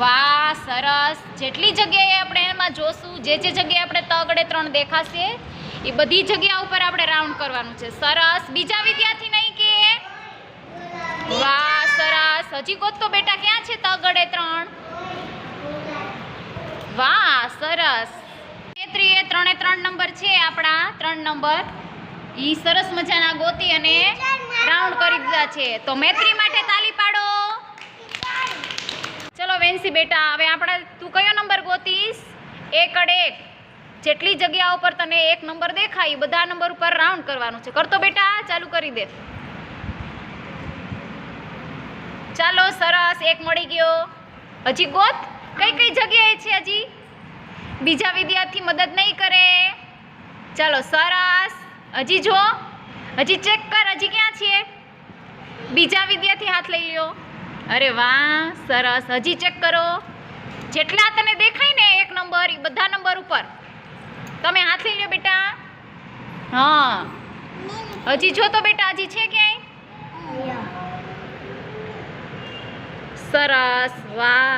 વાહ, સરસ. જેટલી જગ્યાએ આપણે એમાં જોશું, જે જગ્યાએ આપણે તગડે 3 દેખાશે એ બધી જગ્યા ઉપર આપણે રાઉન્ડ કરવાનું છે. સરસ. બીજા વિદ્યાર્થી નહીં કે? વાહ, સરસ. હજી ગોતો બેટા, ક્યાં છે તગડે 3? વાહ, સરસ. મૈત્રીએ 3 નંબર છે આપણા, 3 નંબર ઈ સરસ મજાના ગોતી અને રાઉન્ડ કરી દીધા છે. તો મૈત્રી માટે તાલી પાડો. ચલો વેન્સી બેટા, હવે આપણે તું કયો નંબર ગોતીશ? 1 જેટલી જગ્યા ઉપર તને 1 નંબર દેખાય બધા નંબર ઉપર રાઉન્ડ કરવાનું છે. કરતો બેટા, ચાલુ કરી દે. ચાલો, સરસ. 1 મળી ગયો. હજી ગોત. કઈ જગ્યાએ છે હજી? બીજા વિદ્યાર્થી મદદ નહીં કરે. ચાલો, સરસ. હજી જો, હજી ચેક કર, હજી ક્યાં છે? બીજા વિદ્યાર્થી હાથ લઈ લ્યો. અરે વાહ, સરસ. હજી ચેક કરો. જેટલા તને દેખાય ને 1 નંબર એ બધા નંબર ઉપર તમે હાથ લઈ લ્યો બેટા. હા, હજી જો તો બેટા, હજી છે ક્યાંય? સરસ. વાહ.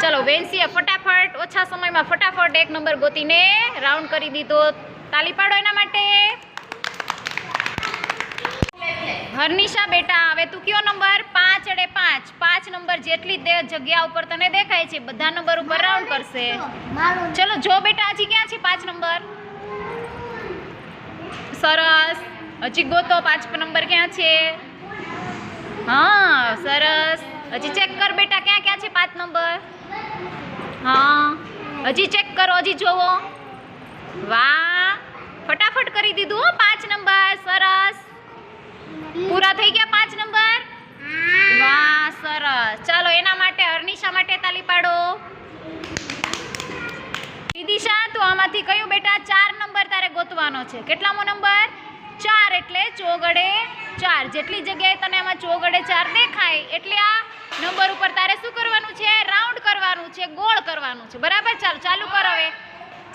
ચલો વેન્સીએ ફટાફટ ઓછા સમયમાં ફટાફટ 1 નંબર ગોતીને રાઉન્ડ કરી દીધો. તાલી પાડો એના માટે. હર્નિશા બેટા, હવે તું કયો નંબર? 5 નંબર જેટલી જગ્યા ઉપર તને દેખાય છે બધા નંબર ઉપર રાઉન્ડ કરશે. ચલો જો બેટા, હજી ક્યાં છે 5 નંબર? સરસ. હજી ગોતો 5 નંબર ક્યાં છે? હા, સરસ. હજી ચેક કર બેટા, ક્યાં છે 5 નંબર? હા, હજી ચેક કરો, હજી જોવો. વાહ, ફટાફટ કરી દીધું હો 5 નંબર. સરસ. પૂરા થઈ ગયા 5 નંબર? વાહ, સરસ. ચાલો, એના માટે હર્નિશા માટે તાલી પાડો. વિદિશા, તું આમાંથી કયું બેટા 4 નંબર તારે ગોતવાનો છે? કેટલામો નંબર? 4 એટલે ચોગડે 4. જેટલી જગ્યાએ તને આમાં ચોગડે 4 દેખાય એટલે આ નંબર ઉપર તારે શું કરવાનું છે? રાઉન્ડ કરવાનું છે, ગોળ કરવાનું છે. બરાબર? ચાલો, ચાલુ કર. હવે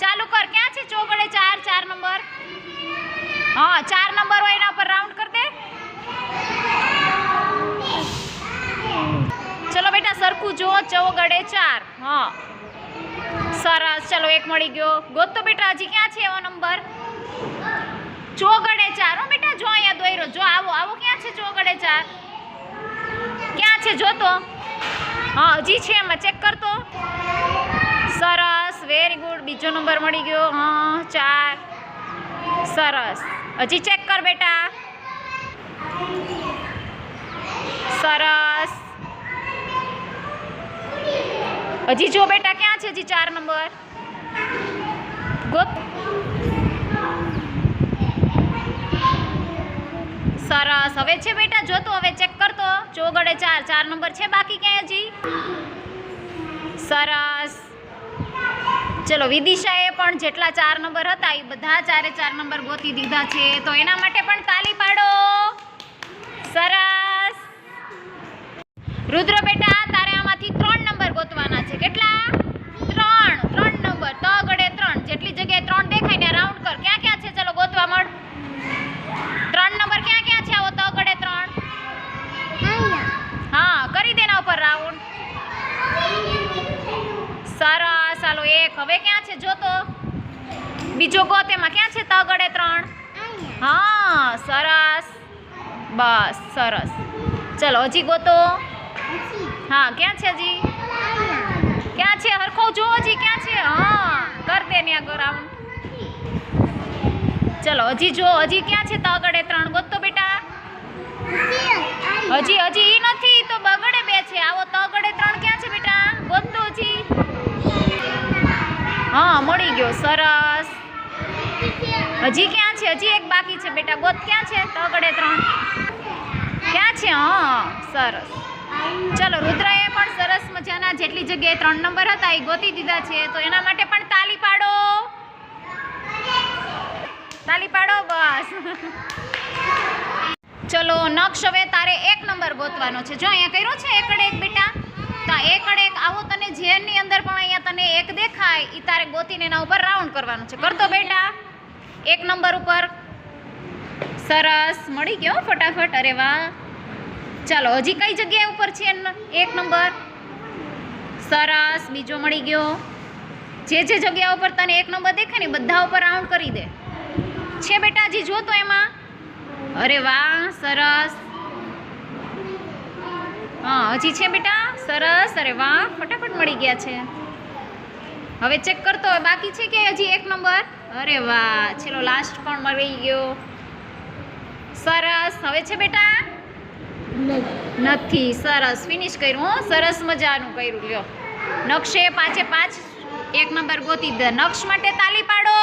ચાલુ કર. ક્યાં છે ચોગડે 4 નંબર? હા, 4 નંબર હોય એના પર રાઉન્ડ કર દે. ચલો બેટા, સરખું જો. ચોગડે 4. હા, સરસ. ચલો, 1 મળી ગયો. ગોત તો બેટા, હજી ક્યાં છે એવો નંબર? ચોગડે 4. હો બેટા, જો અહીંયા દોયરો. જો આવો ક્યાં છે ચોગડે 4? ક્યાં છે જો તો? હા, હજી છે એમાં. ચેક કરતો. સરસ. Very good. બીજો નંબર મળી ગયો. હા, 4. સરસ. હજી ચેક કર બેટા. સરસ. હજી જો બેટા, ક્યાં છે હજી 4 નંબર? ગોત. સરસ. હવે છે બેટા, જો તો. હવે ચેક કરતો. ચોગડે 4 નંબર છે બાકી ક્યાંય હજી? સરસ. ચલો, વિદિશાએ પણ જેટલા 4 નંબર હતા એ બધા 4 નંબર ગોતી દીધા છે. તો એના માટે પણ તાલી પાડો. સરસ. રુદ્ર બેટા, તારે આમાંથી 3 નંબર ગોતવાના છે. કેટલા? 3 નંબર. તગડે 3. જેટલી જગ્યાએ 3 દેખાય ને રાઉન્ડ કર. ક્યાં છે? ચલો ગોતવા મળ. 3 નંબર ક્યાં છે? આવો તગડે 3. હા, કરી દે એના ઉપર રાઉન્ડ. સરસ. ચાલો, 1. હવે ક્યાં છે જો તો? બીજો ગોત. એમાં ક્યાં છે તગડે 3? હા, સરસ. બસ, સરસ. ચલો, હજી ગોતો. હા, ક્યાં છે હજી? ક્યાં છે? હરખો જો હજી ક્યાં છે? હા, કર દે ને આગળ રાઉન્ડ. ચલો, હજી જો. હજી ક્યાં છે તગડે 3? ગોતો બેટા. હજી ઈ નથી તો બગડે 2 છે. આવો તગડે 3 ક્યાં છે બેટા? ગોતો હજી. હા, મળી ગયો. સરસ. હજી ક્યાં છે? હજી 1 બાકી છે બેટા. ગોત. ક્યાં છે તગડે 3? ક્યાં છે? હા, સરસ. ચલો, રુદ્રએ પણ સરસ મજાના જેટલી જગ્યાએ 3 નંબર હતા એ ગોતી દીધા છે. તો એના માટે પણ તાલી પાડો. તાલી પાડો. બસ. ચલો, નક્ષ, હવે તારે 1 નંબર ગોતવાનો છે. જો અહીંયા કર્યો છે 1 બેટા. તો 1 આવો તને જેની અંદર પણ અહીંયા તને 1 દેખાય એ તારે ગોતીને એના ઉપર રાઉન્ડ કરવાનું છે. કરતો બેટા. 1 નંબર ઉપર. સરસ. મળી ગયો ફટાફટ. અરે વાહ. ચાલો હજી કઈ જગ્યા ઉપર છે એક નંબર? સરસ, બીજો મળી ગયો. જે જગ્યા ઉપર તને એક નંબર દેખાય ને બધા ઉપર રાઉન્ડ કરી દે. છે બેટા હજી જો તો એમાં. અરે વાહ, સરસ. હા હજી છે બેટા, સરસ. અરે વાહ, ફટાફટ મળી ગયા છે. હવે ચેક કરતો હોય બાકી છે કે હજી એક નંબર? અરે વાહ, ચલો લાસ્ટ પણ મળી ગયો. સરસ. હવે છે બેટા? નથી. સરસ, ફિનિશ કર્યું હો. સરસ મજાનું કર્યું. લ્યો, નકશે 5 એ 5 એક નંબર ગોતી દે. નક્ષ માટે તાલી પાડો.